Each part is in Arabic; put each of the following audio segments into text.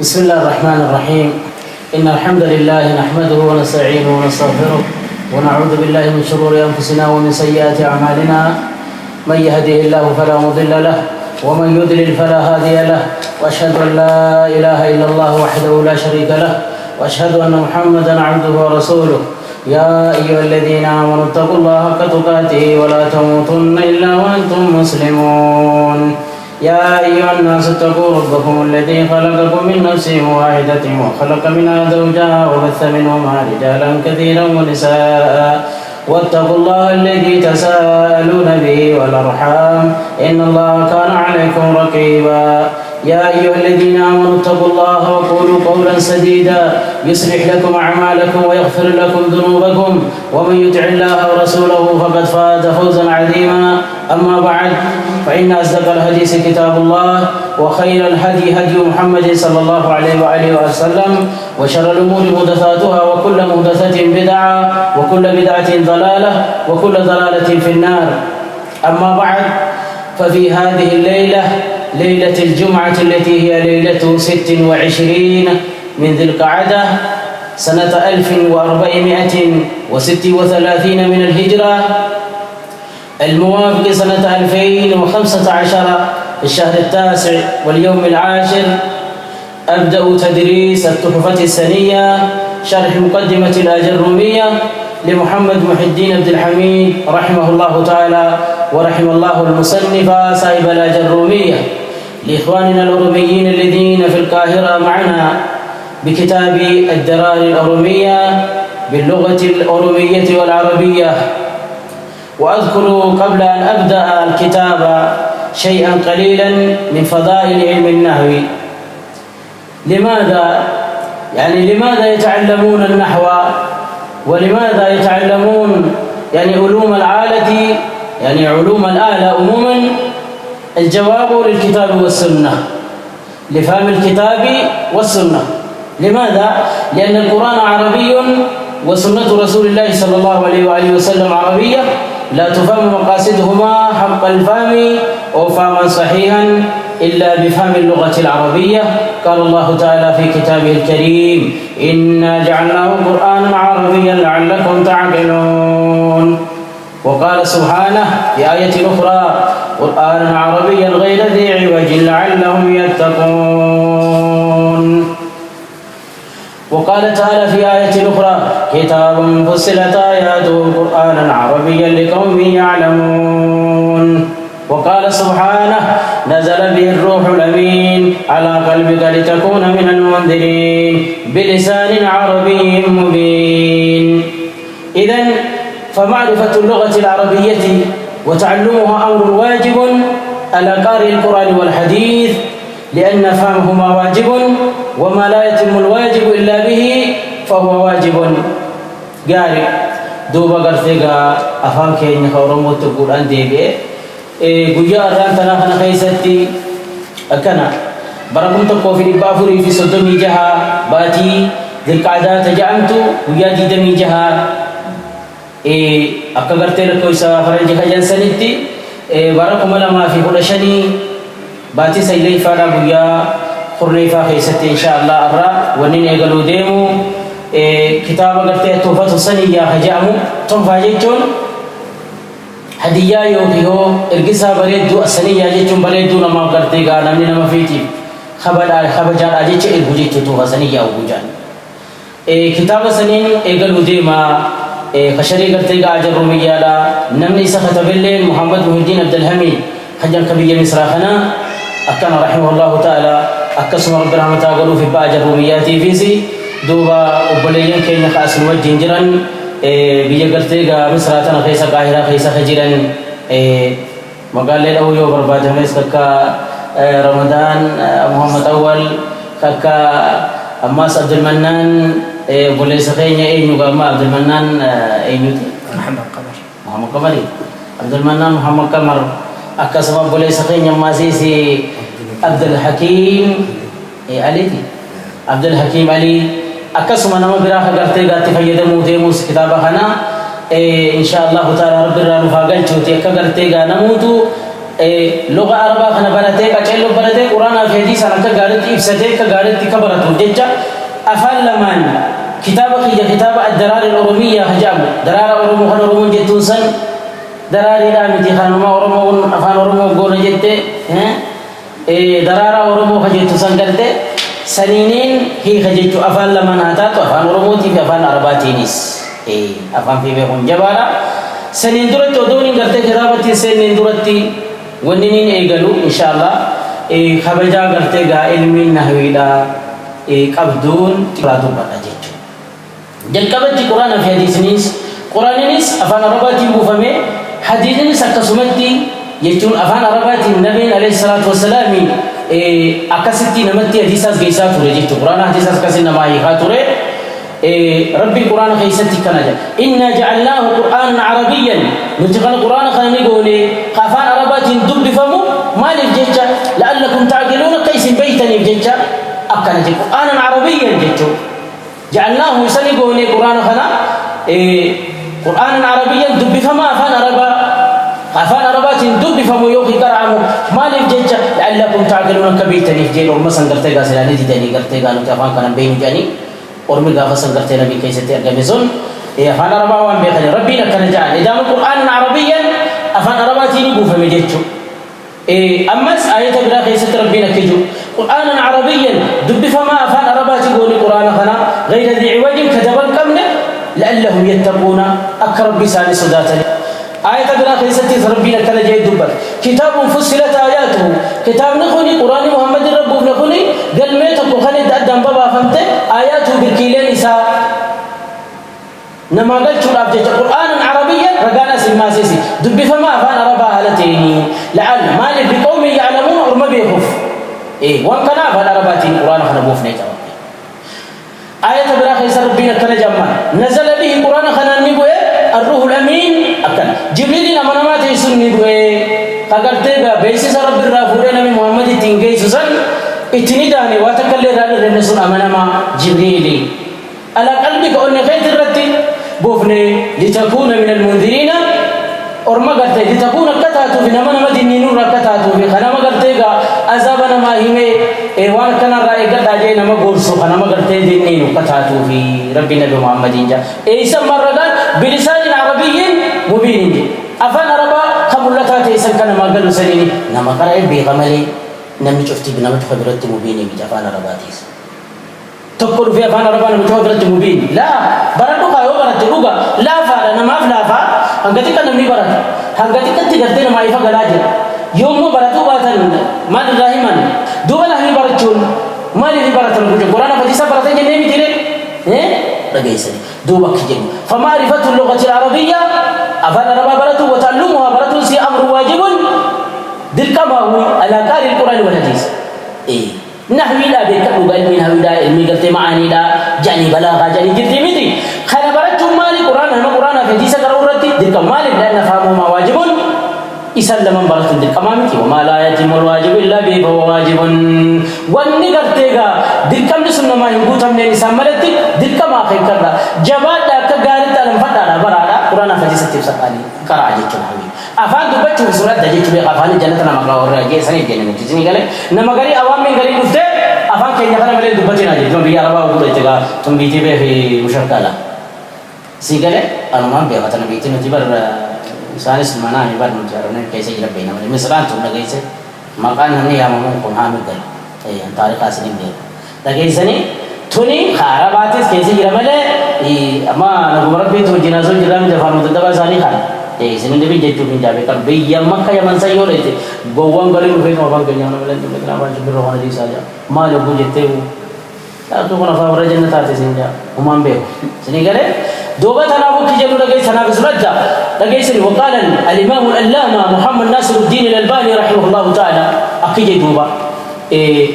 بسم الله الرحمن الرحيم. إن الحمد لله نحمده ونستعينه ونستغفره ونعوذ بالله من شرور أنفسنا ومن سيئات أعمالنا. من يهده الله فلا مضل له ومن يضلل فلا هادي له، وأشهد أن لا إله إلا الله وحده لا شريك له، وأشهد أن محمدا عبده ورسوله. يا أيها الذين آمنوا اتقوا الله حق تقاته ولا تموتن إلا وأنتم مسلمون. يا أيها الناس اتقوا ربكم الذي خلقكم من نفس واحدة وخلق منها زوجها وبث منهما رجالا كثيرا ونساء، واتقوا الله الذي تساءلون به والأرحام إن الله كان عليكم رقيبا. يا أيها الذين آمنوا اتقوا الله وقولوا قولا سديدا يصلح لكم أعمالكم ويغفر لكم ذنوبكم، ومن يطع الله ورسوله فقد فاز فوزا عظيما. أما بعد، فإن أصدق الحديث كتاب الله، وخير الهدي هدي محمد صلى الله عليه وآله وسلم، وشر الأمور محدثاتها وكل محدثة بدعة وكل بدعة ضلالة وكل ضلالة في النار. أما بعد، ففي هذه الليلة، ليلة الجمعة التي هي ليلة 26 من ذي القعدة سنة 1436 من الهجرة، الموافق سنة 2015 في الشهر التاسع واليوم العاشر، أبدأ تدريس التحفة السنية شرح مقدمة الآجرومية لمحمد محي الدين عبد الحميد رحمه الله تعالى، ورحم الله المصنف صاحب الآجرومية، لإخواننا الأوروبيين الذين في القاهرة معنا بكتاب الدرار الأورومية باللغة الأورومية والعربية. وأذكر قبل أن أبدأ الكتاب شيئا قليلا من فضائل علم النحو. لماذا يتعلمون النحو؟ ولماذا يتعلمون علوم الآلة، علوم الآلة عموما؟ الجواب للكتاب والسنة، لفهم الكتاب والسنة. لماذا؟ لأن القرآن عربي وسنة رسول الله صلى الله عليه وآله وسلم عربية، لا تفهم مقاصدهما حق الفهم أو فهما صحيحا إلا بفهم اللغة العربية. قال الله تعالى في كتابه الكريم: إنا جعلناه قرآنا عربيا لعلكم تعقلون. وقال سبحانه في آية أخرى: قرآنا عربيا غير ذي عوج لعلهم يتقون. وقال تعالى في آية أخرى: كتاب فصلت آياته قرآنا عربيا لقوم يعلمون. وقال سبحانه: نزل به الروح الأمين على قلبك لتكون من المنذرين بلسان عربي مبين. إذن فمعرفة اللغة العربية وتعلمها أمر واجب على قارئ القرآن والحديث، لأن فهمهما واجب، وما لا يتم الواجب إلا به فهو واجب. قارئ دوبا قرثيقا أفهم كيني خورمو القرآن ديبئ قجاء الرام تناخنا خيستي أكنا بركم تقو في البافري في صدمي جها باتي ذي القعدة تجعمت ويادي دمي جها akka gartee lakkoofsa faranjii kajan sanitti bara 2015 baatii sayleeyfaadha guyyaa qurneeyfaa keessatti inshaallah irraa wannin eegaluu deemu kitaaba gartee tuufatu saniyyaa hajamu tonfaa jechuun hadiyyaa yookiin ergisaa bareedduu saniyyaa jechuun bareedduu namaaf gartee gaa namni nama fiitiif kabajaadha jecha ergu jechuu tuufa saniyyaa ogujaan kitaaba saniin eegaluu deema. خشري قرتي آجرومية لا نمني سخط بالليل محمد محي الدين عبد الحميد حجم كبير مصر خنا أكن رحمه الله تعالى أكسم رب الرحمة قالوا في آجرومية تيفيسي دوبا وبليين كي نخاس الوجه جنجران بيجا قرتي مصر تنا خيسا قاهرة خيسا خجيران مقال لي أو يوم برباد هميس كا رمضان محمد أول كا أماس عبد المنان boleh sekayanya juga Abdul Manan Muhammad Qamari Abdul Manan Muhammad Qamar akka sama boleh sekayanya masih si Abdul Hakim Ali Abdul Hakim Ali akka sama nama biraha garte gati fayyadamu demu kitabah kana insyaallah taala rabbil alamin fagal cuti akka garte ga namutu لغة عربية خنا برتة كأجلو برتة قرآن في حديث أنا كقارئ إبسته كقارئ كبرت وجدّا أفعل لمن كتاب الدرار الأورومية هجام درار أورومو خنا أورومو جتونسن درار إلى خنا ما أورومو أفعل أورومو قول جتة درار أورومو خجتونسن كرته سنين هي خجتو أفعل لمن هذا تو أفعل أورومو تي في أفعل عرباتينيس أفعل في بهم جبارا سنين درت ودوني كرته كتابتي سنين درتي وننين إيجالو إن شاء الله خبرجا كرته جا علمي نحويدا قبضون تقرأتو برداجت جلكبت القرآن في حديثنيس قرآنيس أفان عرباتي بوفمه حديثنيس أكسمتي يجون أفان عرباتي النبي عليه الصلاة والسلام أكستي نمتي حديثاس جيسات ورجيت القرآن حديثاس كسينا ما يخاطره ربي القرآن خيستي كنجا إنا جعلناه قرآنا عربيا نتقن القرآن خلني قولي خافان عرباتي دب بفمو ما لفجتش لعلكم تعقلون قيس بيتني بجتش أكنجا قرآنا عربيا جتشو جعلناه يسني قولي قرآن خنا قرآنا عربيا دب بفما خافان عرباتي دب بفمو يوخي كرعمو ما لفجتش لعلكم تعقلون كبيتني بجيل ورمسا قرتي قاسلاني ديداني قرتي قالوا تفان كان بين جاني ورمي غافا سنغرتي نبي كيستي أرقاميزون أفان عربا وان بيخلي ربنا كان جعل إذا القرآن عربيا أفان عرباتي نبو فمجيتشو أمس آية برا كيست ربنا كيجو قرآنا عربيا دب فما أفان عرباتي قولي قرآن خنا غير ذي عوج كتبا كمنا لعلهم يتقون أكرب بسان صداتني آية برا كيست ربنا كان جاي دبر كتاب فصلت آياته كتاب نخوني قرآن محمد ربه نخوني قال ميتك وخلي دعدان بابا فهمت آياته بالكيلين إساء نما قلت الأبجد قرآنا عربيا رقانا سلماسيسي دب فما أفان عربا هالتيني لعل مالي بقوم يعلمون ورما بيخف وان كان أفان عرباتين قرآن خنبوف نيجا آية براخ يسر ربنا كان جمع نزل به قرآن خنان نبوه الروح الأمين أكن جبريل نمانمات يسن نبوه قدرتها بيسس رب الرافورين من محمد تنجي سسن اتني داني واتكلي رالي رنسون أمانما جبريلي على قلبك أن خيط الرتي بوفني لتكون من المنذرين أرما قرتي لتكون كتاتو في نمان مدينين نور كتاتو في خنام قرتيغا أزابنا ما هيمي وان كان رأي قد أجي نما قرصو خنام قرتي دينين كتاتو في ربنا بمحمد جا إيسا مرقان بلسان عربي مبين أفان عربا خبولتات إيسا كان ما قالوا سنيني نما قرأي بيغمالي نمي شفتي بنما تخبرت مبيني بجافان عرباتيس تقول في أفان عربا نمي تخبرت مبين لا براتو خايو براتو لغا لا فارا نما فلافا هنگتي كان نمي برات هنگتي كنتي قرتي نما إيفا غلاجر يوم براتو باتن مال الرحيمان دوبا نحن براتون مالي في براتن بجو قرآن فتيسا براتن جنمي تيري رجيسني دوبا كجن فمعرفة اللغة العربية أفان عربا براتو وتعلمها براتو سي أمر واجب دلك ما هو على قارئ القرآن والحديث نحوي لا بيكتب علمي نحوي لا علمي قلت معاني لا جاني بلاغة جاني جرتي متي خير براتو مالي قرآن هم قرآن في حديث كرورتي دلك مالي لأن فهمه ما واجب إسلام برات دلك مامتي وما لا يتم الواجب إلا به فهو واجب واني قرتيغا دلك من سنة ما ينبوت من الإسلام ملتي دلك ما خير كرا جبال لا كغاري تعلم فتاة برادا قرآن في حديث تفسقاني كراجي كنحوي أفان دبتش بسورة دجيج بأفان الجنة نمغلا ورجع سنة الجنة تجني قال نمغري أوامي قالي نفته أفان كينيا كنا ملين دبتش ناجي تم بيا ربا وقول إتجا تم بيتي به في مشاركة سيقاله أنا ما بيا كتنا بيتي نتيبر سانس منا يبار نجارونه كيسة يلا بينا ملين مثلاً تم لقيسة مكان هني يا مامون كم هامي قال تاريخ أسنين ده لقيسة ني توني خارباتيس كيسة يلا ملين أما نقولك بيتو جنازو جرام جفان متدبر ساني خان sini debi jadi cumi jabe kan biya maka yang man sayo lete gowang gali rufe ma bang kanya na melen tume kana bantu biro hana di saja malo buje tewu ta to kona fa rajan ta te sinja umambe sini gale doba tanabu kijalu lagay sanabi surajja lagay sini waqala al imam al allama muhammad nasiruddin al albani rahimahullah taala akije doba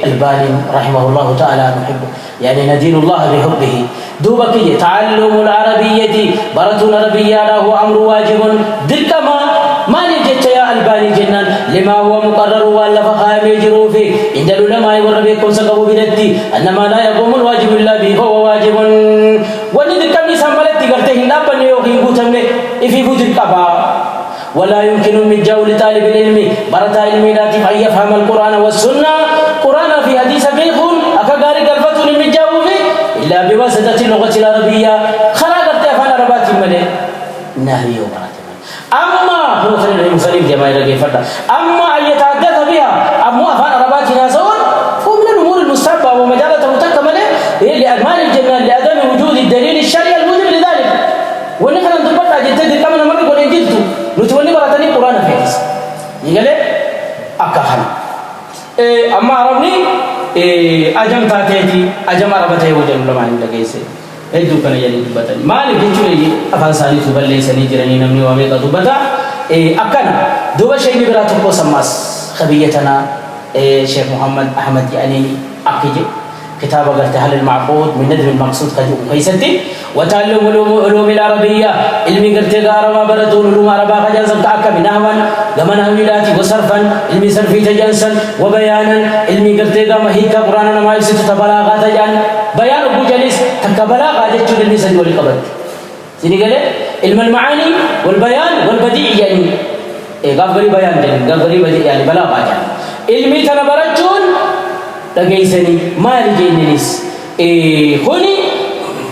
albani rahimahullah taala nuhibbu يعني ندين الله بحبه دوبك تعلم العربية برتون عربية له أمر واجب ذلك ما نجت يا الباني جنان لما هو مقرر ولا فخام يجروا فيه عند العلماء والربيكم سقوا بندي أن ما لا يقوم الواجب إلا به فهو واجب ونذلك من سنبلت تقرته نابن يوخي قوتمني إفي فوتك كبا ولا يمكن من جول طالب العلم برتا الميلاد أن يفهم القرآن والسنة قرآن في حديث بيخ أكغاري قلبة المجاوب إلا بواسطة اللغة العربية خلاق ارتفان ربات الملك نهي وبرات أما هو خلينا المسلم جماعة رجيفة أما أن يتحدث بها أما أفان ربات ناسون هو من الأمور المستحبة ومجالة متكملة لأكمال الجمال لعدم وجود الدليل الشرعي الموجب لذلك ونحن نضبط أجدد كما نمر قول إنجلتو نتولي براتني قرآن فيس يقول أكهن أما عربني أجم تاتيتي أجم عربته وجل لما عند كيسه هيدو كنا يعني دبتني ما نبيتشوا لي أفان سالي تبلي سني جراني نمني وامي كدبتا أكنا دوبا شيء براتو سماس خبيتنا شيخ محمد أحمد يعني أكيد كتاب قرتها المعقود من ندر المقصود كيستي وتعلم علوم العربية علمي قرتها عربا بردون علوم عربا خجازم تأكا بنهوا لمن هميلاتي وصرفا علمي صرفي تجنسا وبيانا علمي قرتها مهيكا قرانا ما يسيط تبلاغات جان بيان أبو جليس تكبلاغا جتشو للنسان والقبط سيني قال علم المعاني والبيان والبديع يعني غفري بيان جان غفري بديع يعني بلاغا جان علمي تنبرجون لقيسني ما لجينيس هوني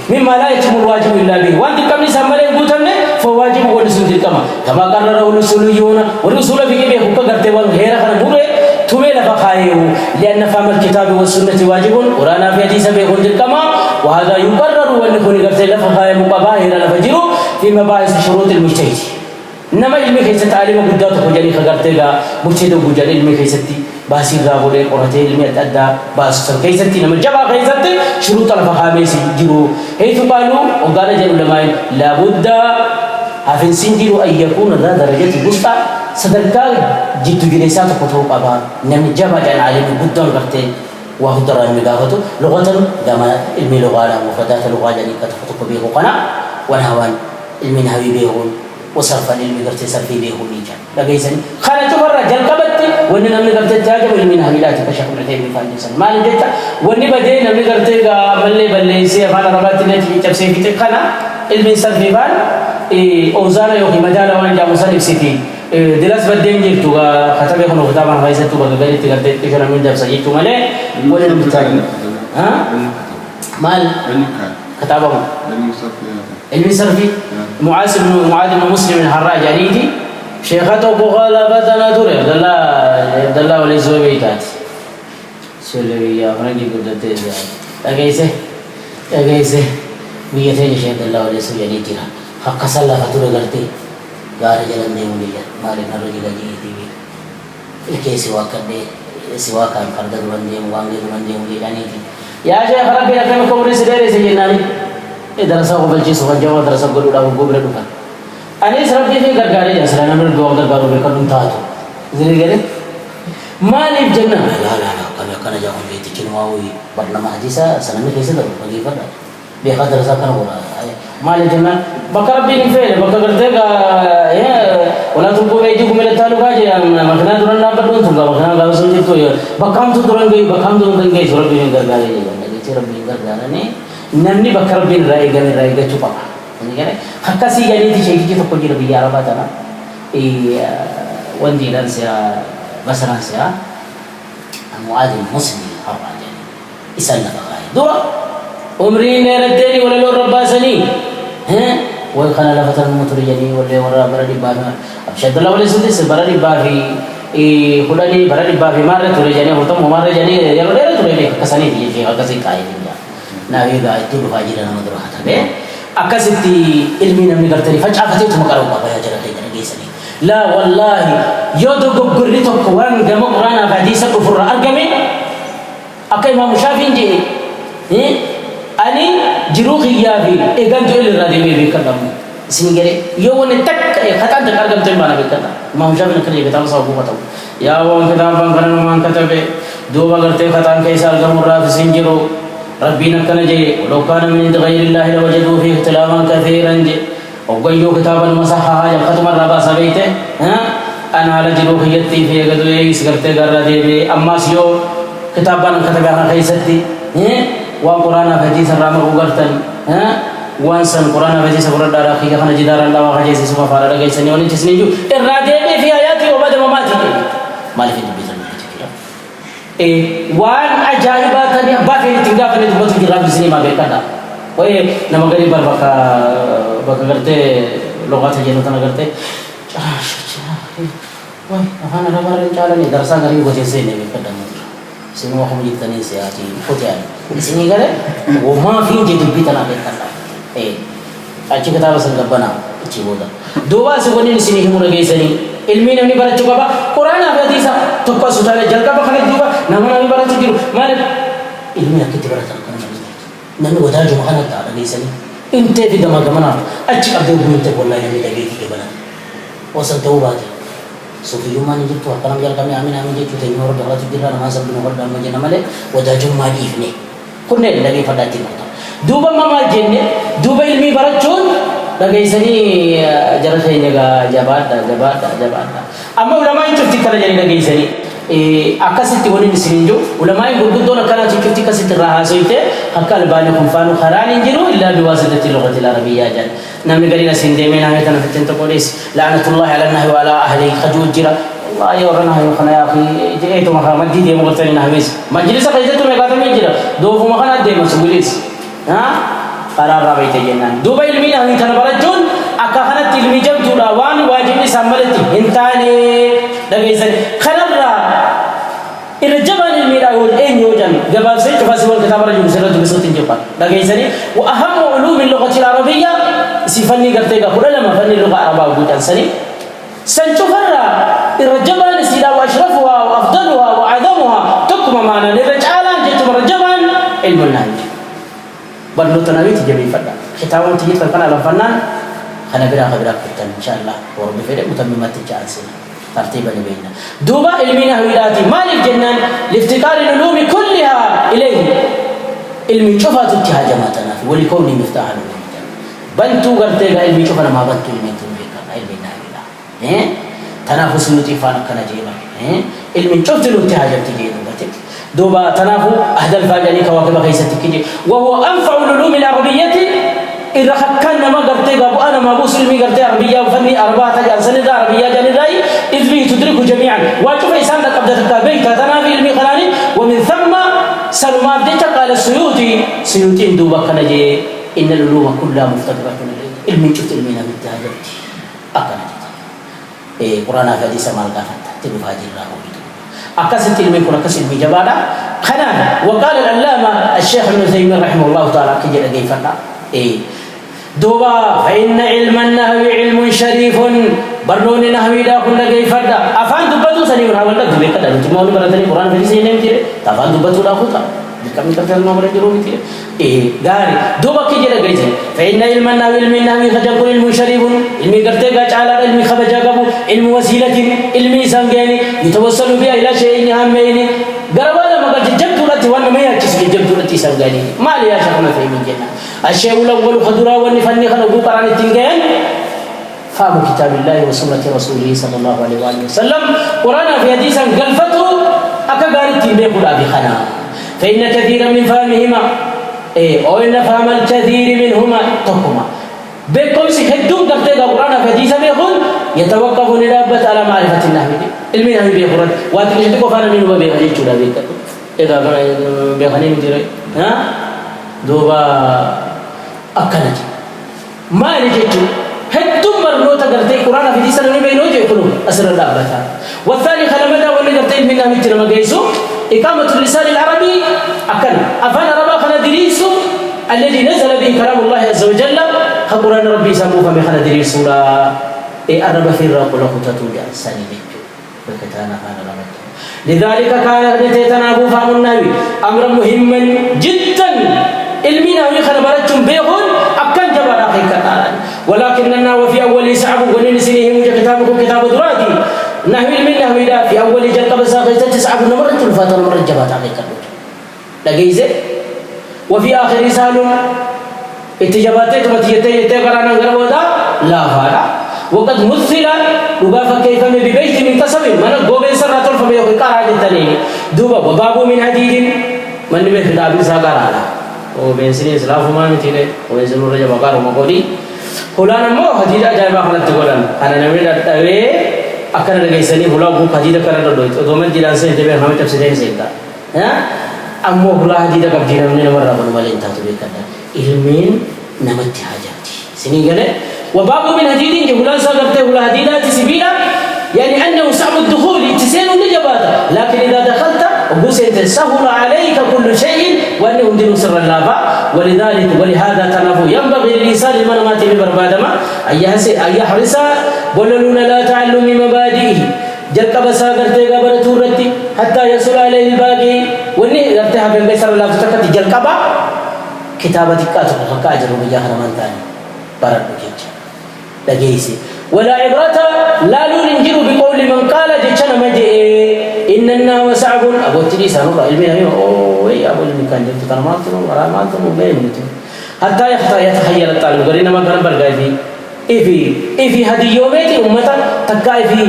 مما لا يتم الواجب إلا به وانت كم نسمى قوتنا فواجب ورسول الكما كما قرره الرسوليون والرسول في كبير وكغرتي والغير خنبوره تميل فخايو لأن فهم الكتاب والسنة واجب ورانا في حديث بيقول الكما وهذا يقرر وأن يكون غرتي لفخايو مقباهر لفجر في مباحث شروط المجتهد إنما علمي كيست تعليم قدرتك وجاني خغرتي مجتهد وجاني علمي كيستي باسي غابوري قرتي علمي أدى باس كيستي نما جبا كيستي شروط الفخامة سيجرو حيث قالوا وقال جل العلماء لابد حفن سنجرو أن يكون ذا درجة الوسطى صدركا جيتو جلسات كتب أبا نما جبا جان عالم قدر غرتي وهو درا المقافتو لغة دما علمي لغة مفردات لغة جاني كتفتو بيه قنا ونهوان علمي نهوي بيهون وصرفا علمي قرتي صرفي بيهون نيجان لقيسني خانة مرة جل قبت وإننا من قرتي تاجب علمي نهوي لا تكشف من عتيب فانجسن ما لجيتا وإني بدينا من قرتي ملي بلي سيفانا رباتي نتي تبسي في تقنا علمي صرفي فان أوزارة يوكي مجالة وانجا مصنف سيتي درس بدين جيتو خطبه خنو خطابا فايزتو بغيري تقرتي تكنا من دبسا جيتو ملي ولن بتاجنا ها مال كتابه علمي صرفي معاذ بن مسلم الحراج عليتي شيخته بغلبتنا دور دلا ولا زويتات سولويا فرنجي قدرتي اگيسه بيته شيخ دلا ولا سويتي حق صلى فتور غرتي غار جلن دي وليا مالك نرجي جيتي الكيس واكدي سوا كان فرد بندي وانغي بندي وليا نيتي يا شيخ ربي لكم كبر سدير سجناني درس أو بلجيس وجوا درس أقول له أبو بكر دوكان أنا سربي في غرغاري جالس أنا من دوا غرغارو بكرم تاجو زين كده ما لي جنة لا كنا جاهم بيتي كنواوي برنامج حديثا سنامي كيسة ده بقى فرد بيخا درس أكنا ولا ما لي جنة بكر بين فيل بكر كرده يا ولا تقول بيجي كمل تالو كاجي مكنا دوران نابدون تونغا مكنا غاوسون جيتو بكام تو دوران گئی سربي في غرغاري جالس سربي غرغارني نمني بكر بين رايغا چوبا يعني حكاسي يعني دي شيء تو كوجي ربي يا ربا تنا وندي لانسيا مثلا سيا معاذ المسلم حرا يعني يسالنا بقى دوا عمري نردني ولا لو رباسني ها وخنا لفتر مترجني ولا ورا برادي بانا ابشد الله ولا سدس برادي بافي خداني برادي بافي مار ترجني وتم مار جني يا ولا ترجني كساني دي في حكاسي كاي ناويدا يتلو فاجرنا مدرها تبع أكاسيتي علمي نمني قرتني فجأة فتيت مقارو بابا يا جرتي جنجيسني لا والله يودو قريتو كوان جم قرآن فحديث كفر أرجمي أكيد ما مشافين جي أني جروخي يابي إيجان تقول الراديمي بيكلم سنجري يوم التك خطأ تكرم تيمانا بيكلم ما مشافين كلي بتام صابو خطأ يا وان كتاب بانكرنا ما كتبه دوبا قرتي خطأ كيسال كمرة في سنجرو ربنا كان جي ولو كان من غير الله لوجدوا فيه اختلافا كثيرا جي وقيو كتابا مصححا جل ختم الربا سبيته أنا على جروحيتي في قدوي سكرتي قرر دي أما سيو كتابا كتبها خيستي وقرآن حديث الرامر وقرتن وانسان قرآن حديث قرآن دارا خيجا خنا جدار الله وحجيسي سبحانه فارا لغيسني ونجسني جو الرادي في آياتي وبعد مماتي مالي في البيت كده وان أجايبات تاني بافي تنقى فني تبغى تجرب بسني ما بيكنا وين نما غريب بقى قرتي لغات جنوب تنا قرتي وين أنا نبغى نجعلني درسا غريب وجه سيني بيكنا سينو هم جتني سياتي فوتيان سيني قال وما في جد البيت أنا بيكنا أشي كتاب سنجبنا أشي بودا دوا سبوني سيني هم رجعي سني علمي نمني برا چوبا قرآن أبي أديسا تبقى سوتاله جلكا بخلك دوبا نمنا نمني برا تجيرو مال علمي أكيد برا تركنا نمني ودا جو مخنا تارا جيسني انت في دماغ منا أشي أبدو بنت والله نمني تجيتي كبنا وصل توبا جا سوفي يوم ما نجيب تو أكلام جل كمي آمين آمين جيت تاني اور بغلا تجيرا نماز أبدو نقول دام مجنى ماله ودا جو ما يفني كنا لقي فداتي مكتا دوبا ما جنة دوبا علمي برا چون لقي سني جرى سيني جبادة أما علماء يشوفتي كلا جري لقي سني أكاسيت توني نسينجو علماء يقولون دونا كنا يشوفتي كاسيت الراها سويته هكال بانكم فانو خران ينجرو إلا بواسطة اللغة العربية جل نامي قرينا سندي من هاي تنا فتن تقوليس لعنة الله على النهي وعلى أهله خجول جرا الله يورنا هاي خنا يا أخي إيه تو مخا مجدي دي مقتني نهويس مجلس كذا تو مقاطع مجرا دو فما خنا دي مسؤوليس ها قرار رابي تجنن دوبا علمي نهي تنا برجون أكهنا تلمي جب جولا وان واجبني ساملتي إنتاني دعيسن خنرا الرجال الميرا هو أين يوجد جبال سيد فاسول كتاب رجل سيرة بسوط جبال دعيسني وأهم علوم اللغة العربية سيفني قرتي كقول لما فني اللغة العربية بوجان سني سنشوفرا الرجال سيدا وأشرفها وأفضلها وأعظمها تكم معنا الرجال جت الرجال علم النهي بلو تناوي تجمع فدا كتابون تجي تلقنا على فنان خنا خبرة كتن إن شاء الله ورب فيرك متممات الجالسين ترتيبا بيننا دوبا علمنا هويلاتي ما للجنان لافتقار العلوم كلها إليه علم شفات التهاجماتنا ولكوني مفتاح العلوم بنتو قرتيغا علم شفنا ما بنتو علم تنبيك علمنا هويلا تنافس نتيفانا كنا جيبا علم شفت التهاجم تجي دوبا تنافو أهدى الفاجاني كواكب غيثة كجي وهو أنفع العلوم العربية إذا كان ما قرتي أبو أنا ما بوصل مي قرتي عربية وفني أربعة جال سنة عربية جال الرأي إذ به تدرك جميعا وشوف إنسان قبضة البيت تنافي علمي خلاني ومن ثم سلمى بديت قال السيوطي دوبا كان جي إن العلوم كلها مفتقرة علم شفت علمنا بالتهاجمت أكنت قرآن في حديث مال كافت تبفاجر الله أكاسيت علمي كنا كاسيت مجبارة خنان وقال العلامة الشيخ ابن تيمية رحمه الله تعالى كجل جيفنا دوبا فإن علم النحو علم شريف برنون نحوي دا كنا جيفنا أفان دبتو سني ورا ولا دبي كذا نتوما ولا براتني قرآن في سنة مجرى تفان دبتو لا خوتا kami katakan nomor jero itu gari doba kejera gaji fa inna ilman nawi ilmi nawi khajabul ilmu sharifun ilmi garte gaj ala ilmi khabajagabu ilmu wasilatin ilmi sangani yatawassalu biha ila shay'in hammayni garabala maga jabdulati wa ma yakis jabdulati sangani mal ya shakuna fi min janna ashay'u awwal khadura wa nifanni khalabu qarani tingayan فهم كتاب الله وسنة رسوله صلى الله عليه وسلم قرآن في حديث قلفته أكبر تنبيه أبي خنا فإن كثيرا من فهمهما أو إن فهم الكثير منهما تقوما بكم سيهدون كتاب القرآن في حديث بيقول يتوقف ندابة على معرفة النحو علم النحو بيقول واتكلم فانا من هو بيهجي جولا بيك إذا بيهني مدير ها دوبا أكنت ما نجيتو هدوم مرنوتا قرتي القرآن في حديث النبي بينه يقولون أسر الله بتا والثاني خلمدا واللي قرتي منها مثل ما جيسو إقامة اللسان العربي أكن أفان ربا خنا دريسو الذي نزل به كلام الله عز وجل قرآن ربي سموه فمن خنا دريسو لا أربع في الرق له تتوجع السنين فكتانا هذا رمضان لذلك كان يتنابو فهم النبي أمر مهما جدا علمنا ويخنا برجم بيهون أكن جبر حقيقة ولكننا وفي أول سعب وننسيه كتابكم كتاب دراتي نحو المنه إلى في أول جلق بساقية تسعب نمرة الفاتر مرجبات حقيقة لقيزة وفي آخر سالم اتجاباتي تمتيتي يتقرانا غربودا لا فارا وقد مثل وقاف كيف ببيت من قصب من قوبين سرات الفم يقول قرار التنين دوبا وباب من حديد من مثل أبي ساقرانا وبين سنين سلاف ما مثله وينزل الرجل وقار ومقولي قولان مو حديد أجايب أخلت تقولان أنا نمير أتوي أكن رجيسني هلا أبو خديجة كنا ندويت ودومن جيران سين تبي هم تفسيرين سيدا ها أمو هلا خديجة كبجيران من مرة بنو مالين تاتو بيكنا علمين نمت حاجاتي سنين قال وباب من هديد جهلا سقطته هلا هديدات سبيلا يعني أنه صعب الدخول تسين لجباته لكن إذا دخلت وبسنت سهل عليك كل شيء وأنه دين سر اللافا ولذلك ولهذا تنافو ينبغي للإنسان لمن مات ببربادما أن يحرص وللون لا تعلم مبادئه جلك بساقرتي قبل تورتي حتى يصل عليه الباقي واني ارتها بين بيسر الله تتكت جلك با كتابتك أتوقع أجر بجاهر من ثاني برد بجيج لجيسي ولا عبرة لا ننجر بقول من قال جيشنا مجئ إننا وسعب أبو تريس أنه علمي أوه أبو المكان جلت ترماتنا وراماتنا وبينتنا حتى يتخيل الطالب قرينا ما كان برقاي في هذه يوميتي أمتا تكاي في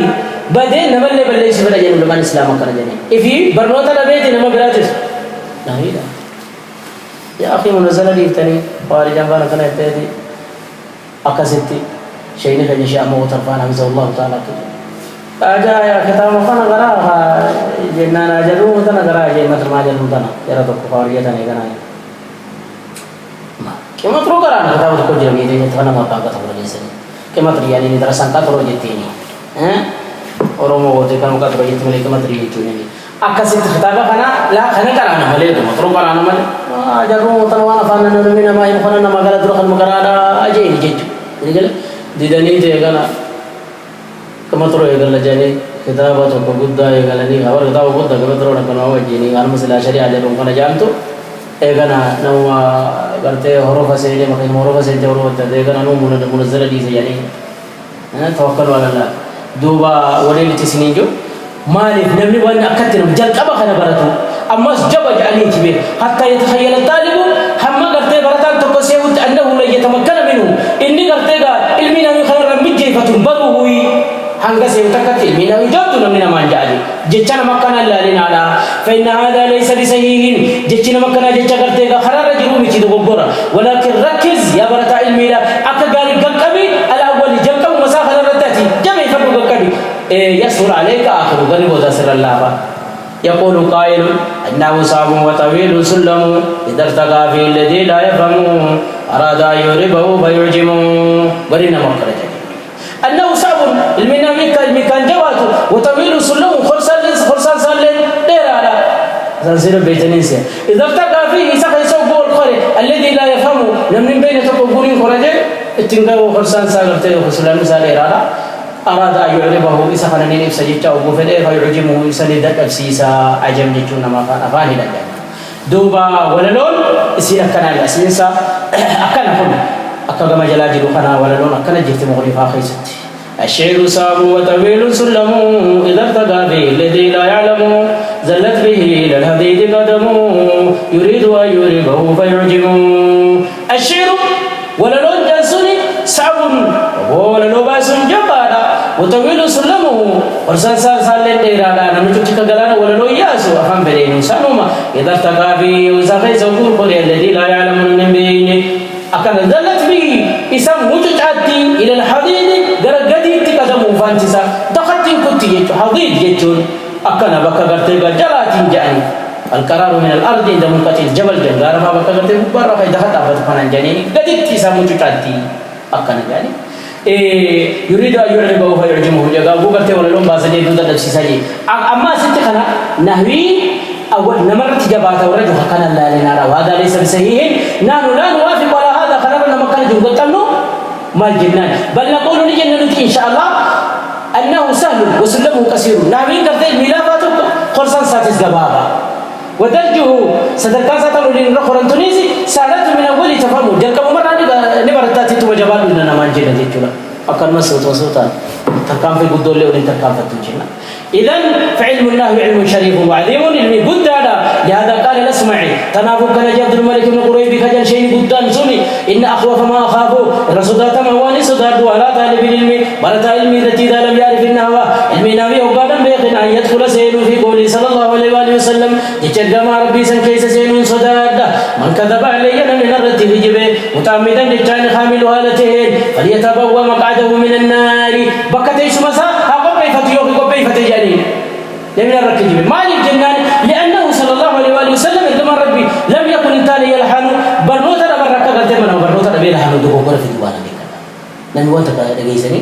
بعدين نمل بلش في رجال لمن إسلام كنا جاني في برنوتا لبيتي نما براتس لا يا أخي منزل لي تاني خارج عن كنا يتدي أكاسيتي شيء نخلي شيء أمو ترفعنا بس الله تعالى كده أجا يا كتاب مكان غرا جنانا جلو متنا غرا جنة ما جلو متنا يرى تو خارج تاني كنا كم ترو غرا كتاب تو كجير بيجي تنا ما كان كتاب لجيسي كم تري يعني ندرس سانكا ترو جتيني orang mau kan muka terbaik itu mereka materi itu ni. Akasit katakan kana lah kana karana malay tu, matro karana malay. Jago tanwana fana nami nama ini fana nama galat tu kan makarana aja ini jeju. Jadi kalau di dani itu kana kematro ya kalau jadi kita baca Buddha ya kalau ni awal kita Buddha kematro nak kana awal jadi kan masalah syariah ada orang kana jam tu. Kana nama berarti huruf asal dia makai huruf asal dia huruf tu. Kana nama munazzal di sini jadi. Tawakkal wala دوبا وليلة سنينجو مالك نبني وانا أكتر مجال كبا خنا براتو أما جبج عليه كبير حتى يتخيل الطالب هم قرتي براتان تقصيه أنه لا يتمكن منه إني قرتي علمنا من خير رمجي فتنبره hangga seutakati mina wijatu namina manjali jechana makana lalina ala fa inna hada laysa bisahihin jechina makana jecha garte ga kharara jiru michi do gora walakin rakiz ya barata ilmi la akagari gakami ala awwal jakam masafa ratati jami fabu gakami yasur alayka akhiru gani boda sirallah يقول قائل أنه صعب وطويل سلم إذا ارتقى في الذي لا يفهم أراد أن يربه فيعجمه ورنا مخرجه أنه صعب المنامي كان جواته وطويل سلم خرسان سالين دير على زنزير بيتنيسيا إذا ارتقى فيه سخي سوق القري الذي لا يفهم نمن بين تقبولين خرجه اتنقوا خرسان سالين خرسان سالين على أراد أن يعربه إسحاق نين إبسجيت أو بفدى فيعجمه إسناد أبسيسا عجم جتون ما كان أفاني لجنة دوبا وللون إسير كنا الأسيسا أكنا هم أكنا مجال جلو كنا وللون أكنا جت مغرفا خيست الشعر صعب وطويل سلم إذا ارتقى به الذي لا يعلم زلت به للهديد قدم يريد أن يعربه فيعجمه الشعر وللون جنسوني صعب وللو باس جبارا وطويل سلمه ورسال سالين ديرانا نمجو تكغلانا وللو ياسو أفهم برين سانوما إذا ارتقى به وزاقي زوجور قولي الذي لا يعلم من بينه أكان ذلت به إسام مجتعدي إلى الحضيض غرقدي تكذب فانتسا دخلت كنت يجو حضيض يجون أكان بكا غرتيغا جلات جاني القرار من الأرض عند منقطع الجبل جنغار ما بكا غرتيغا بارا فايدة حتى فتفنان جاني قدت إسام مجتعدي أكان جاني يريد أن يعربه فيعجمه جاء بوقته ولا لون بازني دون دبسي سجي أما ستكنا نهوي أول نمرت جبهته ورجع كان لا لنا وهذا ليس بصحيح نحن لا نوافق على هذا خلافنا ما كان جنود تنو ما الجنان بل نقول لجنة إن شاء الله أنه سهل وسلمه كثير نهوي كثير ملافات خرسان ساتس جبابا ودرجه صدقات تلولين رخوران تونسي سالت من أول تفهموا جل كم مرة نبرتاتي تو جبال لنا ما نجينا تجولا أكن مسوت وسوتان تركان في قدول لون تركان في تجينا إذن فعلم الله علم شريف وعظيم علم بدانا لهذا قال الأسمعي تنافق كان عبد الملك بن قريب كجن شيء بدان سني إن أخوف ما أخافه رصدات مواني صداد ولا طالب العلم برت علم التي إذا لم يعرف النهوى علم ناوي وقال بيقن أن يدخل سين في قوله صلى الله عليه وآله وسلم يتجمع مع ربي سن كيس سين صداد من كذب علينا من الرد في جبه متعمدا للجان خامل هالتين فليتبوى مقعده من النار بكتيش مساء قبيفة يوكي قبيفة جاني لمن الركجب ما الجنان لأنه صلى الله عليه وآله وسلم عندما ربي لم يكن انتالي يلحن برنوتا بركة قدمنا برنوتا بيلحن دقوقر في دوانا بكنا ننوانت دقيسني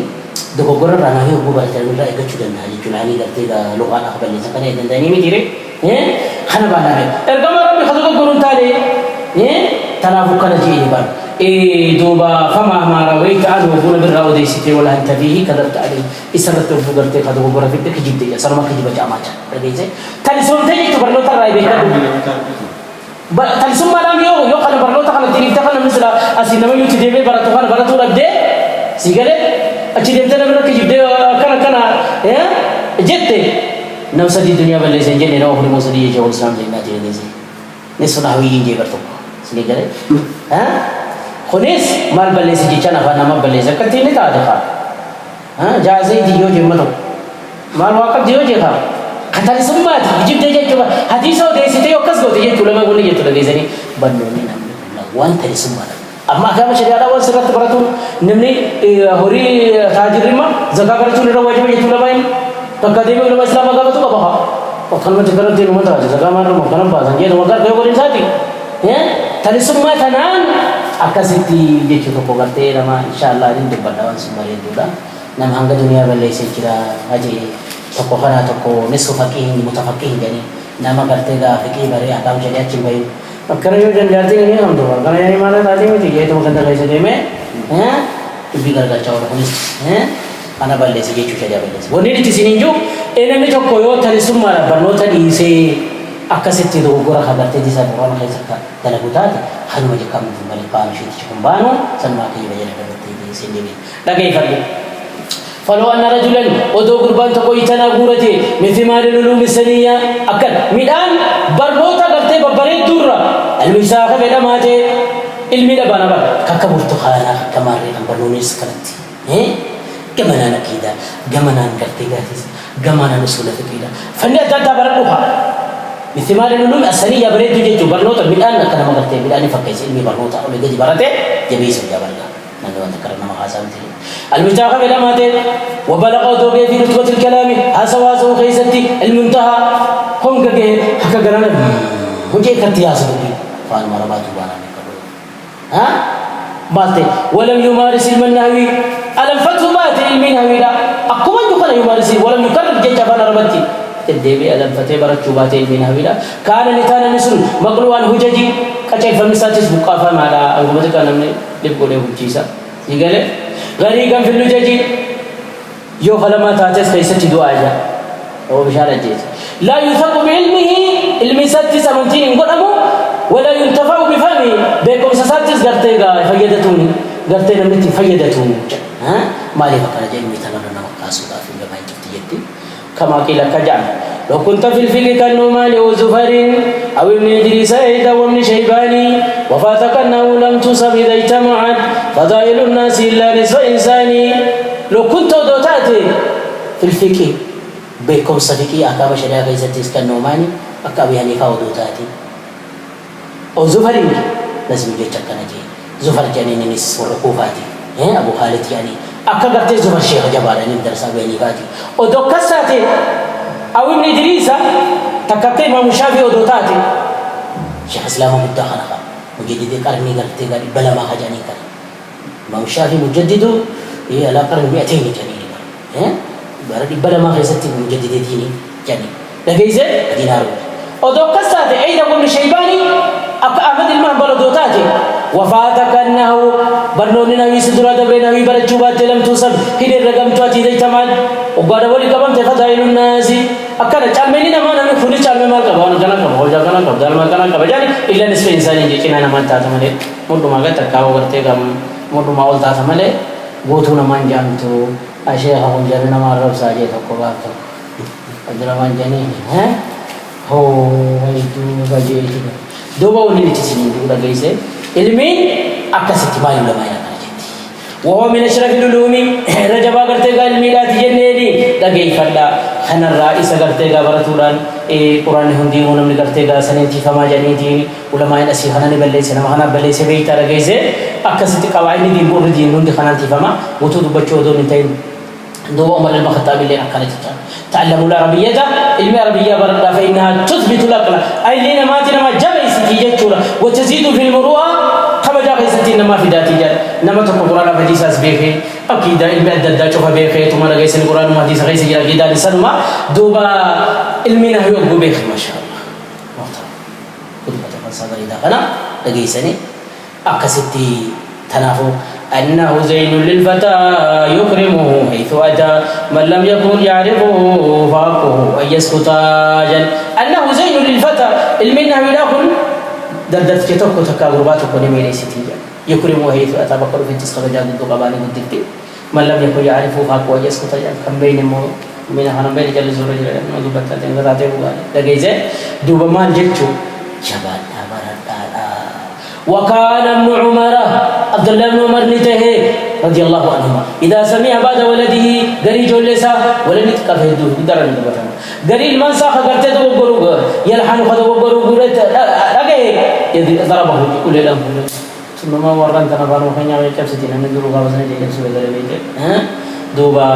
دقوقر رانا هي أبو بركة من رأيك جدنا جناني قرتيغا لغان أخبر لسا كان يدن داني ميتيري خنا بانا بي ارقام ربي خذوك قرون تالي تنافق نجيه بان دوبا فما ما رويت عنه وقونا بالرأو ديسيتي ولا انت فيه كذبت عليه إسرت وفقرتي قد وقرا في الدك جبتي سرما كجيب جامعة رجيسي تلسون تيجي تبرلو تراي بيكا تلسون ما نام يو خنا برلو تخنا تريد تخنا مثل أسينا ما يوتي ديبي براتو خنا براتو ربدي سيجالي أشي دمتنا برا كجيب دي كنا جتة نوسا دي الدنيا بلي سنجي نو أخرى موسى دي يجوا السلام جينا تيجي ديسي نسونا هوي ينجي برتو سيجالي خنيس مال بلي سجى كنا فانا ما بلي زكتي نتا دخا جازي ديو جمنو مال واقف ديو جها كتالي سمات جيب ديجي كبا حديثه ديسيتي وكسغو ديجي تولما بني جتو ديزني بنوني نمني وان تري سمات أما كم شريعة وان سرت براتون نمني هوري تاجرما زكاة براتون رواجب جتو لماين تقديم علماء الإسلام أقام تو كبها وكان ما تكرر دين وما تراجع زكاة ما رمو كلام بازن جيه وكان كيو كورين ساتي تري سمات هنان akasiti jechu to pogarte nama insyaallah ini dibadawan sumare dula nam hangga dunia balai sekira aje toko khana toko nisfu faqih mutafaqih jani nama karte ga fikih bare akam jadi acim bayi makara yo jan jati ini ham to karena ini mana tadi mesti ye to kanda kaise de me tubi garga chawra hunis ana balai se jechu jadi balai woni di sini jo enani toko yo tari sumara banota di se akasiti do gora khabarte di sa boran kaisa dalagutat hanu maje kam mali pam shi chumbano sanma ke bajana khabarte di sini lagai fardu فلو أن رجلا ودو قربان تقوي تناغورتي مثمار العلوم السنية أكد ميدان برنوتا قرتي ببريد دورة المساخة بلا ماتي علمي لبانا بار كاكبورتو خانا كماري برنوني سكرتي كمانا نكيدا كمانا نكرتي غاتيس كمانا نسولة كيدا فني أتاتا برنوها مثمار العلوم السنية بريد جيجو برنوتا ميدان كنا مقرتي ميدان فكيس علمي برنوتا أولي جيجي براتي جبيس وجابرنا نحن ذكرنا مخاسم تلي المتاخ بلا ماتي وبلغوا دوغي في رتبة الكلام هسواسو خيستي المنتهى هم كجي حكا قرانا هجي كتياس بكي فان مرباتو بانا نكبر ماتي ولم يمارس المنهوي ألم فتح ماتي المنهوي لا أقوى دخل يمارس ولم يكرر جيجا بانا رباتي الدبي ألم فتح برات شباتي المنهوي لا كان لتانا نسل مقلوان هججي كتير فمساتيس بقافة معنا أغمتك أنا من لبقوا له بجيسا يقول غريقا في اللجاج يو خلما تاتيس كيسة دعاجا هو بشارة جيس لا يثق بعلمه المساتيس أمنتين نقول أمو ولا ينتفع بفهمه بيكم سساتيس قرتيغا فيدتوني قرتينا متي فيدتوني مالي فكرة جيل ميتنا مقاسو في الجماعة تفتيتي كما قيل كجعل لو كنت في الفقه كالنومان وزفر أو ابن إدريس أيضا وابن شيباني وفاتك أنه لم تصب إذا اجتمعت فضائل الناس إلا نصف إنساني لو كنت دوتاتي في الفقه بكم صفقي أكاب شريعة كيستيس كالنومان أكاب حنيفة ودوتاتي أو زفر لازم يجتك نجي زفر جانين نس ورقوفاتي أبو خالد يعني أكاب زفر شيخ جبارة ندرس أبو حنيفاتي ودوكساتي أو ابن إدريس تكتب ما مشافي ودوتاتي شيخ إسلام مدخنا مجدد قرني قرتي قال بلا ما خجاني قال ما مشافي مجدد هي على قرن 200 جاني بردي بلا ما خيستي مجدد ديني جاني لقيزه دينار ودوكساتي أيضا ابن شيباني أحمد المهبل دوتاتي وفاتك أنه برنوني نبي سدرا دبري نبي برجوبات لم توصل هيد الرقم تواتي ذي تمام وقال ولي كمان تفضل الناس أكاد تعملين ما نحن خلي تعمل ما كبار كنا كبار جاكنا كبار ما كنا كبار يعني إلا نسبة إنسان يجي كنا نمان تاتمله مودو ما قد تكاو کرتے كم مودو ما أول تاتمله بوثو نمان جام تو أشياء هم جانا نمان رب ساجي تو كبار تو أجر نمان جاني هو itu baju itu dua bau ni di sini juga guys ilmi akasih tiba-tiba ulama yang akan jadi وهو من أشرف العلوم رجبا करतेगा ilmi ला dijeni lagi falla خنا الرئيس करतेगा براتوران قرآن هندي ونم करतेगा सनेती फमा जानी थी ulama yang asih خنا निबल्ले से nama خنا बल्ले से बेही तरह guys akasih tiba-tiba ini di buru di nundi خنا ती फमा वो तो बच्चों दो निताई دو عمر الخطاب اللي كانت تعلموا العربية علم العربية برد فإنها تثبت العقل أي لنا ما تنما جمع ستيجة وتزيد في المروءة كما جاء ستين ما في ذاتي جل نما تقول القرآن حديث أسبيه أكيد علم الدجاج شوف بيه ثم نجي سن القرآن حديث غير سجل كذا لسنما دوبا علمنا هو جوبيه ما شاء الله محترم كل ما تفسر إذا كنا نجي سني أكستي تنافو أنه زين للفتى يكرمه حيث أتى من لم يكن يعرفه فحقه أن يسكت جل أنه زين للفتى المنه بلاكن دردت كتوك تكابرباتك ونميلي ستيجا يكرمه حيث أتى بقر في التسخة جاد الدقباني قدكتي من لم يكن يعرفه فحقه أن يسكت جل كم بين من هنم بين جل زور جل مذوبت تنغراته بغاني لقيزة دوب مال جتشو شبان وكان ابن عمر عبد الله بن عمر نته رضي الله عنهما إذا سمع بعد ولده غري جولسا ولدت كفيدو درن بتانا غري المنسا خغرته دوغرو يلحن خدوغرو غرت اگے يدي ضربه كل لهم ثم ما ورن تنبانو خنيا كبستين ندرو غاوزن دي كبس بدل بيت دوبا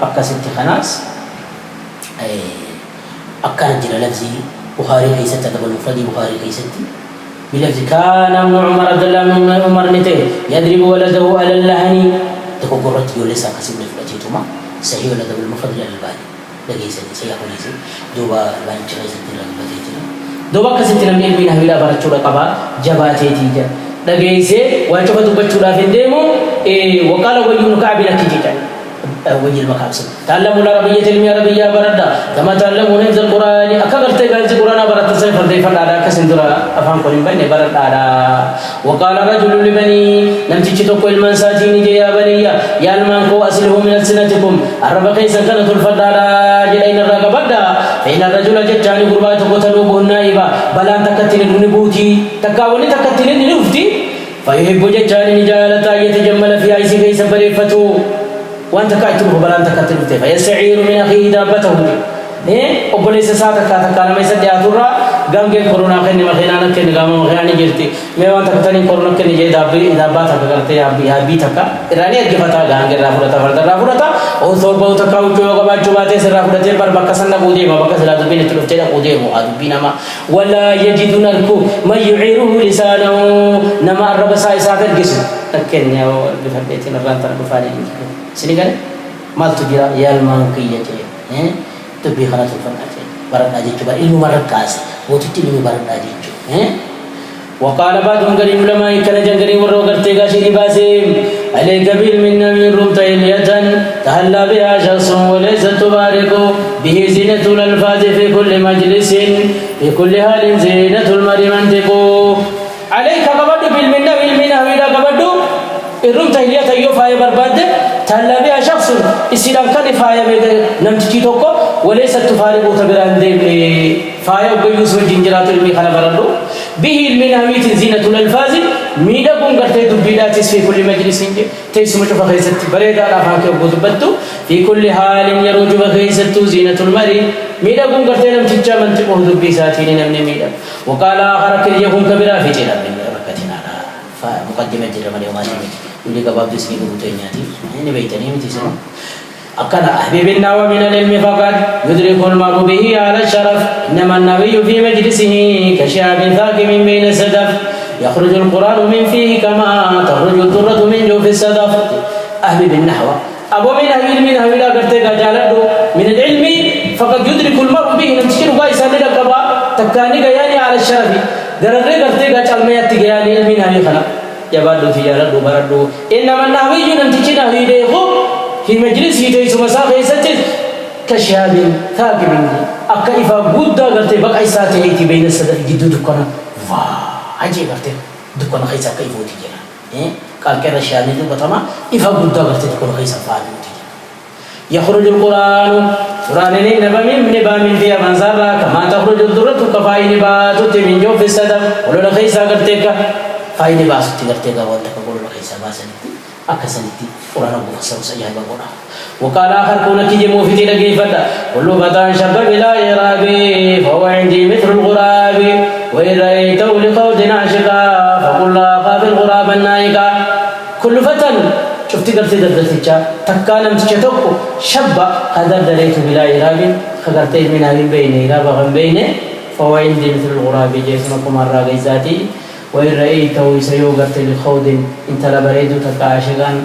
اكست خناس اي اكن جل لفظي بخاري كيسه تدبل المفرد بخاري كيسه بلفظ كان ابن عمر عبد الله بن عمر نته يضرب ولده على اللحن تكبرت يولسا كسب لفتيتما صحيح ولده المفرد الالباني لغيسني سيقول لي دوبا الباني جريزه البتيتنا دوبا كستنا من بين هبلا برچودا قبا جباتي تيجا لغيسه وانچو بچودا فنديمو وقال ويون كعب نكيجا وجه المكابس تعلموا العربية العربية بردا كما تعلمون حفظ القرآن أكبرت بعض القرآن برد سيفر ضيفا على كسندرا أفهم كلام بني برد على وقال رجل لبني لم تجتوا المنساتين يا بني يا المنكو أصله من ألسنتكم الرب كيسا كانت الفضل جلين الرقبدا فإن الرجل جتاني قربات قتلوا بالنائبة بل أن تكتل النبوتي تكاوني تكتل النفتي فيحب جتاني نجالة يتجمل في عيسى كيسا بريفتو وانت كاتبه بلان تكتبته فيستعير من أخيه دابته أبوليس ساعة كاتا ما يصدق أثورا قام جل كورونا خير نمخينا نكين قام مخينا نجرتي ما وانت كتاني كورونا كني جاي دابات أكرته يا بيتك إراني أجيبتا قام جل رافورتا أو ثور باو تكاو كيو كبار جواتي سر رافورته بار بكسرنا بودي ما بكسر هذا بين تلوفتنا بودي مو هذا بينما ولا يجدون الكو ما يعيره لسانه نما الرب ساي سافر جسم لكن يا بفردتنا رانتنا بفاري سنيكان مال تجرا يالمان كيجي تبي خلاص الفرقة برد أجي كبار إلمو مرد كاس وتتي إلمو برد أجي وقال بعضهم قريب لما يكن جنگري ورو کرتے گا شری باسم عليك بالمن من رمت إلية تهلا بها شخص وليس تبارك به زينة الألفاظ في كل مجلس في كل حال زينة المرء منطق عليك قبض بالمن ويدا قبض الرمت إلية يوفى برباد تهلا بها شخص إسلام كان فايا نمتجي توكو وليس تفارق تبران دي فايا ويوسف جنجرات الميخانا برندو به المنهويت زينة الألفاظ ميدا كون قرتي دبيداتيس في كل مجلس تيسمو شوف خيست بريدا رافانك وقدبتو في كل حال يروج بخيست زينة المرء ميدا كون قرتي نمتجا منطقه دبي ساتين نمني ميدا وقال آخر كريكم كبيرا في جيلا من ركتنا فمقدمة جرم اليوم يقول لك باب دسني بروتين ياتي يعني بيتني متسمع أكن أحببنا ومن العلم فقط يدرك المرء به على الشرف إنما النبي في مجلسه كشعب ثاقب بين الصدف يخرج القرآن من فيه كما تخرج الذرة من جوف الصدف أحبب النحو أبو من أهل من أهل قرتك جالدو من العلم فقد يدرك المرء به نمسكين قايسا للقبا تكاني يعني على الشرف درر قرتك جالميات يعني من أهل خلا يبادو تجارة بردو إنما النحوي نمتكين أهل في مجلس يجلس مسافة ستة كشهاب ثاقب أكيف بودا قرتي بقى ساعتين يتي بين الصدف جدو دكنا عجيب قرتي دكنا خيسا كيف وتجينا قال كذا شهاب ندو بتما إفا بودا قرتي دكنا خيسا فعل وتجينا يخرج القرآن قرآنني نبا من فيها منزارا كما تخرج الذرة كفاي نبات من جوف الصدف ولولا خيسا قرتي فاي نبات قرتي وانت كقولوا خيسا باسنتي أكسنتي قرآن أبو فسر سيئة بقرآن وقال آخر كونك جمو في تلقي فتا كل فتى شب بلا إرابي فهو عندي مثل الغراب وإن رأيته لقود عاشقا فقل لا أخاف الغراب النائقا كل فتى شفت قرتي دردتيشا تكانا متشتوكو شبا هذا دريت بلا إراب خقرتي من هذه بين إراب غم بينه فهو عندي مثل الغراب جسمكم الراقي ذاتي وإن رأيته يسيو قرتي لخوض انت لبريد تكاشغان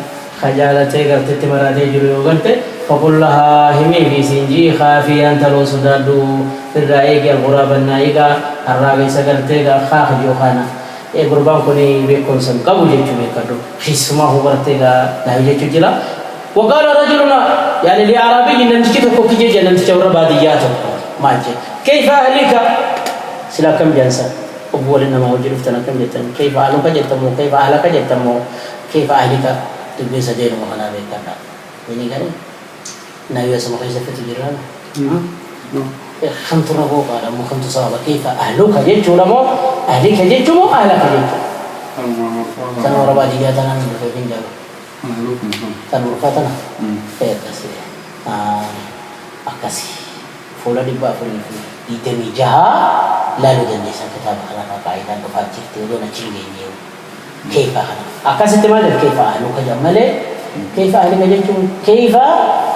خجالتي قرتي تمراتي جلو قرتي فقل لها همي في سنجي خافي أنت لو سدادو في الرأيك الغراب النائقة الراقي سقرتي خاخ جوخانا قربان كوني بيكون سن قبول يجوا بيكرو خصمه هو برتيغا لا يجوا جلا وقال رجلنا يعني لعربي نمشكته كوكي جي نمشكوا ربادياته ماجي كيف أهلك سلا كم جنسا أقول إنما هو جرفتنا كم جتن كيف أهلك جتمو كيف أهلك جتمو كيف أهلك تبي سجين وخنا بيكرنا ini kan nabi sama kaisa fitijirana خمت ربوك على مو خمت صابة كيف أهلك جيتوا لمو أهلك جيتوا مو أهلك جيتوا كانوا ربادياتنا من بخيرين جابوا كانوا رفاتنا خير كسي أكسي فولا دبا فولا يتمي جها لا لجنة سكتاب خلا قاعدة كفاتير تقولون أشيلينيو كيف أهلك أكسي تمادر كيف أهلك جمالة كيف أهلك جيتوا كيف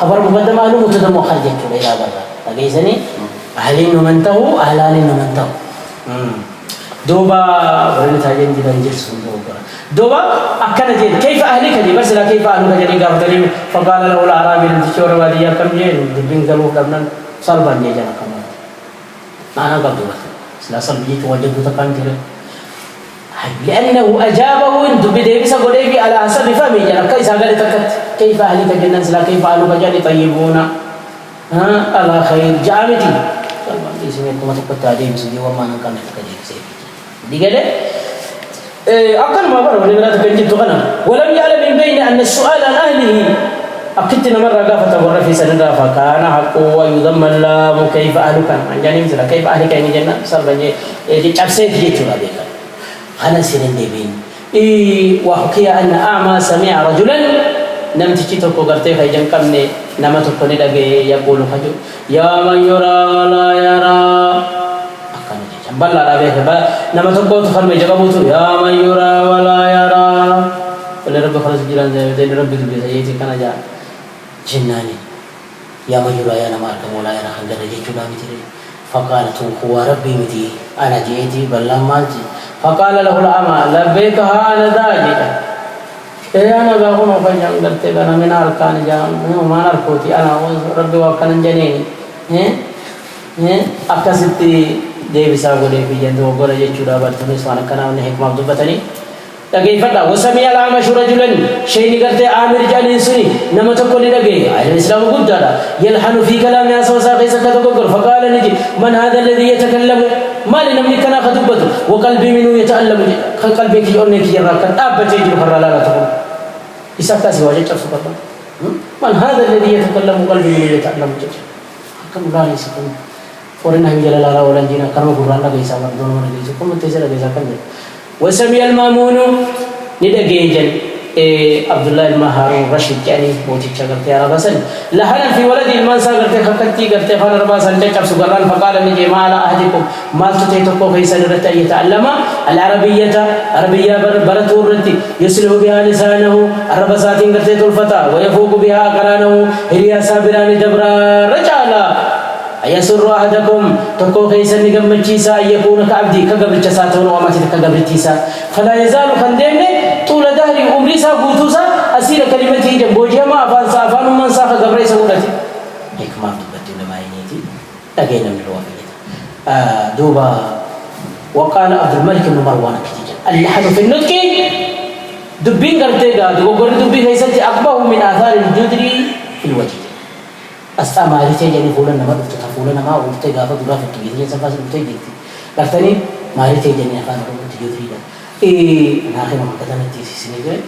خبر مقدم أهله متدم وخرج جيتوا إلى برا لقيسني أهلين ومنتهو أهلالين ومنتهو دوبا ورني تاجين دي رنجس دوبا أكن جيل كيف أهلك جي بس لا كيف أهلك جي قام تريم فقال له الأعرابي الدكتور وادي كم جيل دبين قالوا لبنان صلبان جي جانا كمان أنا قبل دوبا سلا صلب جي توجه تكان ترى لأنه أجابه إن دبي بس قولي في على حسب فهمي جانا كيف قال تكت كيف أهلك جنان سلا كيف أهلك جاني طيبونا على خير جامتي طبعا اسمه كما تقطعي مسجي وما نكمل كذي سيف دي قال أكل ما بره ولا تكنجد غنم ولم يعلم من بين أن السؤال عن أهله أكدنا مرة قافة ورا في سنة فكان حقه ويضم الله كيف أهلك عن جانب مثلا كيف أهلك يعني جنة صار بني أبسط جيت ولا بيك أنا سنين دبين وحكي أن أعمى سمع رجلا نمت كتو كوغرتي خيجن كمني نمت كوني دغه يقول خجو يا من يرى ولا يرى اكن جنبل لا به با نمت كو تخرم جغبوت يا من يرى ولا يرى ولا رب خلاص جيران زي رب دي سيتي كان جا جناني يا من يرى يا نمار كمولا يرى خندر جيتو متي فقالت هو ربي متي انا جيتي بل ما فقال له الأعمى لبيك انا ذاك أنا بقول ما بيجان قلت أنا من أركان جام ما نركوتي أنا ربي وكان جنيني أكاسيتي ديفي ساقولي في جندو وقول يجورا برتوني سوانا كنا من هيك مبدو بتاني لكن فتا وسمي الأعمش رجلا شيء قلت عامر جاني سني نما تقول لي الإسلام قد يلحن في كلام يا سوسا قيس كتبكر فقال نجي من هذا الذي يتكلم ما لنملك أنا خطبته وقلبي منه يتألم قلبي كي أنك يراك أبتي جبر لا تقول إسافة سواجه تفسد من هذا الذي يتكلم قلبي منه يتألم كم لا يسكن فورنا هم جل لا ولا جينا كرم قرآن لا جيسا مردون ولا جيسا كم تيسر جيسا كم وسمي المامون ندقيجن عبد الله المهارون رشيد يعني موتي شغلت يا ربسن لهنا في ولد المنسى قلت خكتي قلت فانا رباسا جاب سقران فقال نجي ما على أحدكم ما تتيتكو في سنة يتعلم العربية عربية برتورتي يسلو بها لسانه الربسات قلت الفتى ويفوق بها قرانه هي سابران دبرا رجالا أيسر أحدكم تكو خيسا نقم جيسا أن يكون كعبدي كقبل جساتون وماتي كقبل جيسا فلا يزال خندين طول دهري عمري سا قوتوسا أسير كلمتي جنبوجه ما أفان سافان من ساق قبري سهولتي هيك ما تبتي لما ينيتي لقينا من الوافية دوبا وقال عبد الملك بن مروان كتيجا اللحن في النطق دبين قرتيغا دوغور دبين خيسا أقبه من آثار الجدري في الوجه أستعمالي تيجاني فولا نما تفولا نما وتيجا فدورا فتوي تيجا سفاس تيجي لكتني ماري تيجاني أخان روح تيجي ده ناخي ما كذا نتيجي سنيجي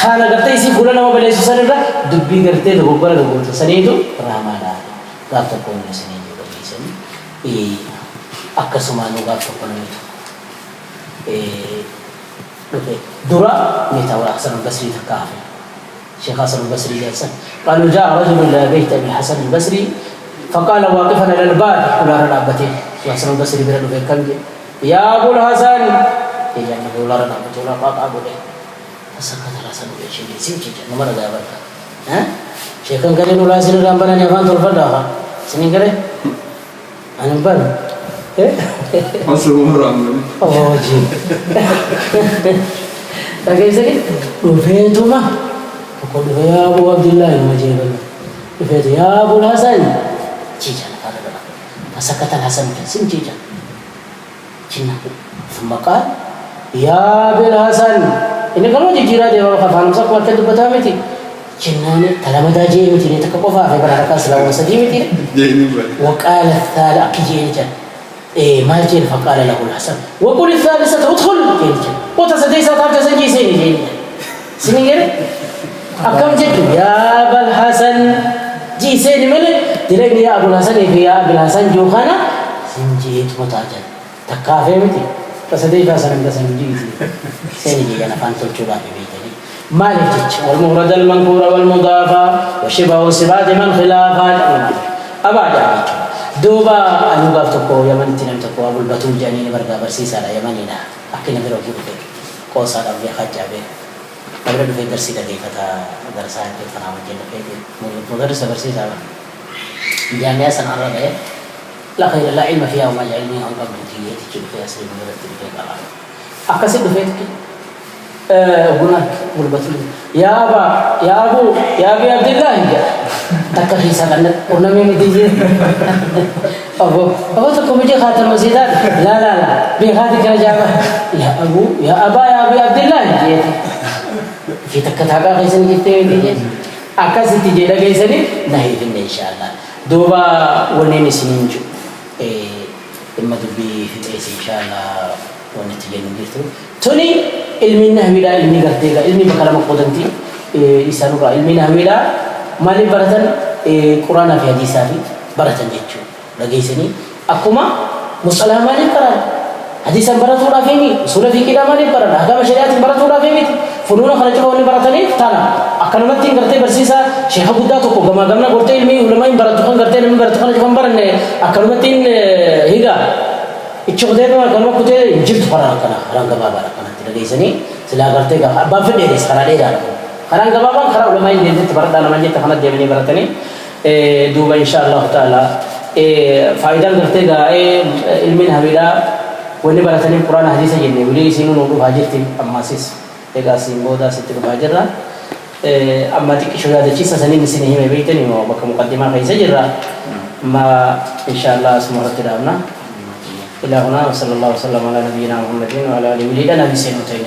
خانا قرتي سي فولا نما بلي سوسر ده دبي قرتي ده بقول ده بقول سنيدو راما ده قاعد تكون سنيجي بلي سني أكسمانو قاعد تكون ميت دورا ميتاورا حسن البصري تكافي شيخ حسن البصري جالس قالوا جاء رجل إلى بيت أبي حسن البصري فقال واقفا على الباب ولا رنابته حسن البصري بيرد بكم يا أبو الحسن يجي أنا بقول رنابته ولا قاق أبو ده فسكت الحسن ويشيل سيمتي نمر دابك ها شيخن كده نقول لازم نرامبنا نفان تلفدها سنين كده أنا بان أصل مرام أوه جي تكيف سكت رفيتما وقل يا أبو عبد الله المجيب رفيت يا أبو الحسن جيجان هذا فسكت الحسن سيمتي جنا ثم قال يا أبو الحسن إن كانوا جيرا ديوا كفانم سك وقت دبتامتي جناني تلامدا جيمتي نتكقفا في بركة سلام وسديمتي وقال الثالث أكيد إيه ما جين فقال له الحسن وقل الثالثة ادخل جين وتسديسة تجسنجي سيني جين سيني أكم جد يا أبو الحسن جي سيني ملك تلاقي يا أبو الحسن يا أبو الحسن جوخانا سنجيت متاجر تكافي متي تسديسة سنجي سيني جي أنا فانتو تشوبا في بيتي مالك والمفرد المنكور والمضافة وشبه صفات من خلافا أبعد عنك دوبا أنو قفتكو يمن تنم تكو أبو البطول جانين برقا برسيسا لا يمنينا أكينا بروكي بك قوصا ربي خجع بك أبرد في درسي لدي فتا درسا في فناوة جنة فيدي مدرسة برسيسا جامعة سنة ربي لا خير لا علم فيها وما علمي أن قبل تيجي تجيب فيها سليم مرتب فيها قرار أكسب فيتك هناك بالبطل يا أبو عبد الله تكفي سكنت ونمي متيجي أبو تكمل خاتم مسجد لا بخاتم كنجابة يا أبو عبد الله في تكتاكا كيسن جتة أكاسي تيجي لا كيسني نهي في إن شاء الله دوبا ونين سنينجو إما تبي في إن شاء الله ونتيجة نجيتو توني علمي نهويلا علمي قرتيلا علمي بكلام قدنتي إسانورا علمي نهويلا مالي برتن قرآن في حديثة في برتن جتشو لقيسني أكما مصالح مالي برا حديثا برتورا فيني سورة في كده مالي برا أكما شريعة برتورا فيني فنونا خلجوا وني برتني تانا أكنمتي قرتي برسيسا شيخ بودا توكو جما جمنا قرتي علمي علماء برتوخن قرتي علمي برتوخن جم برنة أكنمتي هيدا इच्छुकते तो कर्म कुते जिप्त परा करना रंग बाबा रखना तेरे जैसे नहीं सिला करते का अब फिर दे इस खरा दे जा रंग बाबा खरा उल्मा इन दे तो बरदा नमन जित खाना देवनी बरतनी दूबा इंशाअल्लाह ताला फायदा करते का इल्मिन हवीला वनी बरतनी पुराना हदीस है ये बोली सीनु नोडु हाजिर थी अम्मा सिस एक आसिम बोदा सित हाजिर रहा अम्मा ती किशोर याद चीज़ सनी निसी नहीं में बैठे नहीं हो बक मुकद्दिमा कैसे जरा ما إن شاء الله اسمه رتدانا إلى هنا وصلى الله وسلم على نبينا محمد وعلى آله وليدنا بسنتين